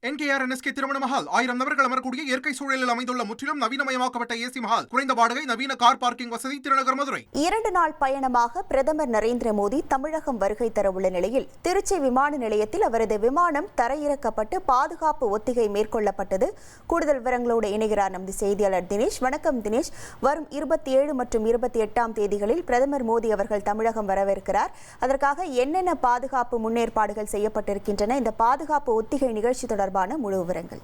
NKR NSK திருமண மஹால் 1000 நபர்கள் அமரக்கூடிய இயற்கை சூழலில் அமைந்துள்ள முற்றிலும் நவீனமயமாக்கப்பட்ட ஏசி மஹால், குறைந்த வாடகை, நவீன கார் பார்க்கிங் வசதி, திருநகர் மதுரை. 2 நாள் பயணமாக பிரதமர் நரேந்திர மோடி தமிழகம் வருகை தரவுள்ள நிலையில் திருச்சி விமான நிலையத்தில் அவரது விமானம் தரையிறக்கப்பட்டு பாதுகாப்பு ஒத்திகை மேற்கொள்ளப்பட்டது. கூடுதல் விவரங்களோடு இணைகிறார் நமது செய்தியாளர் தினேஷ். வணக்கம் தினேஷ். வரும் 27 மற்றும் 28ஆம் தேதிகளில் பிரதமர் மோடி அவர்கள் தமிழகம் வரவிருக்கிறார். அதற்காக என்னென்ன பாதுகாப்பு முன்னேற்பாடுகள் செய்யப்பட்டிருக்கின்றன? இந்த பாதுகாப்பு ஒத்திகை நிகழ்ச்சி தொடர்பான முழு விவரங்கள்.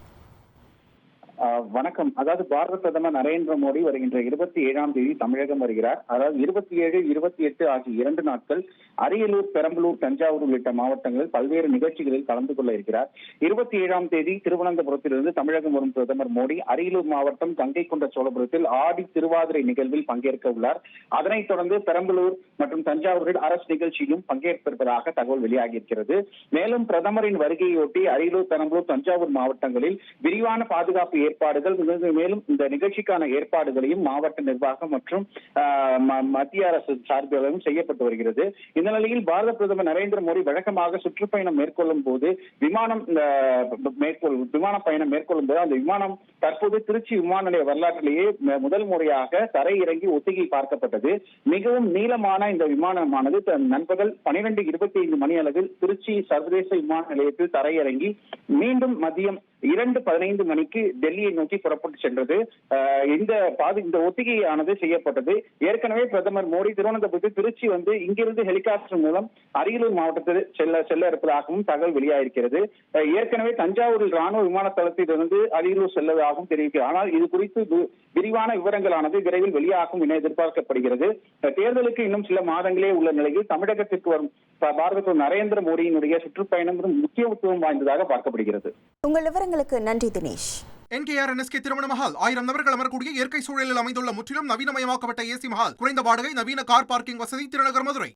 வணக்கம். அதாவது பாரத பிரதமர் நரேந்திர மோடி வருகின்ற 27ஆம் தேதி தமிழகம் வருகிறார். அதாவது 27, 28 ஆகிய 2 நாட்கள் அரியலூர், பெரம்பலூர், தஞ்சாவூர் உள்ளிட்ட மாவட்டங்களில் பல்வேறு நிகழ்ச்சிகளில் கலந்து கொள்ள இருக்கிறார். 27ஆம் தேதி திருவனந்தபுரத்திலிருந்து தமிழகம் வரும் பிரதமர் மோடி அரியலூர் மாவட்டம் கங்கை கொண்ட சோழபுரத்தில் ஆடி திருவாதிரை நிகழ்வில் பங்கேற்க உள்ளார். அதனைத் தொடர்ந்து பெரம்பலூர் மற்றும் தஞ்சாவூரில் அரசு நிகழ்ச்சியும் பங்கேற்பிருப்பதாக தகவல் வெளியாகியிருக்கிறது. மேலும் பிரதமரின் வருகையொட்டி அரியலூர், பெரம்பலூர், தஞ்சாவூர் மாவட்டங்களில் விரிவான பாதுகாப்பு ஏற்பாடுகள், மேலும் இந்த நிகழ்ச்சிக்கான ஏற்பாடுகளையும் மாவட்ட நிர்வாகம் மற்றும் மத்திய அரசு சார்பிலும் செய்யப்பட்டு வருகிறது. இந்த நிலையில் பாரத பிரதமர் நரேந்திர மோடி வழக்கமாக சுற்றுப்பயணம் மேற்கொள்ளும் போது விமான பயணம் மேற்கொள்ளும் போது அந்த விமானம் தற்போது திருச்சி விமான நிலைய வரலாற்றிலேயே முதல் முறையாக தரையிறங்கி ஒத்திகை பார்க்கப்பட்டது. மிகவும் நீளமான இந்த விமானமானது நண்பகல் 12:25 மணி அளவில் திருச்சி சர்வதேச விமான நிலையத்தில் தரையிறங்கி மீண்டும் மதியம் 2:15 மணிக்கு டெல்லியை நோக்கி புறப்பட்டு சென்றது. இந்த ஒத்திகையானது செய்யப்பட்டது. ஏற்கனவே பிரதமர் மோடி திருவனந்தபுரத்தில் திருச்சி வந்து இங்கிருந்து ஹெலிகாப்டர் மூலம் அரியலூர் மாவட்டத்தில் செல்ல இருப்பதாகவும் தகவல் வெளியாகிறது. ஏற்கனவே தஞ்சாவூரில் ராணுவ விமான தளத்திலிருந்து அரியலூர் செல்வதாகவும் தெரிவிக்கிறார். ஆனால் இது குறித்து விரிவான விவரங்களானது விரைவில் வெளியாகும் என எதிர்பார்க்கப்படுகிறது. தேர்தலுக்கு இன்னும் சில மாதங்களே உள்ள நிலையில் தமிழகத்திற்கு வரும் பாரத பிரதமர் நரேந்திர மோடியினுடைய சுற்றுப்பயணம் முக்கியத்துவம் வாய்ந்ததாக பார்க்கப்படுகிறது. உங்கள் விவரங்களுக்கு நன்றி தினேஷ். NKR NSK திருமண மஹால் 1000 நபர்கள் அமரக்கூடிய இயற்கை சூழலில் அமைந்துள்ள முற்றிலும் நவீனமயமாக்கப்பட்ட ஏசி மஹால், குறைந்த வாடகை, நவீன கார் பார்க்கிங் வசதி, திருநகர் மதுரை.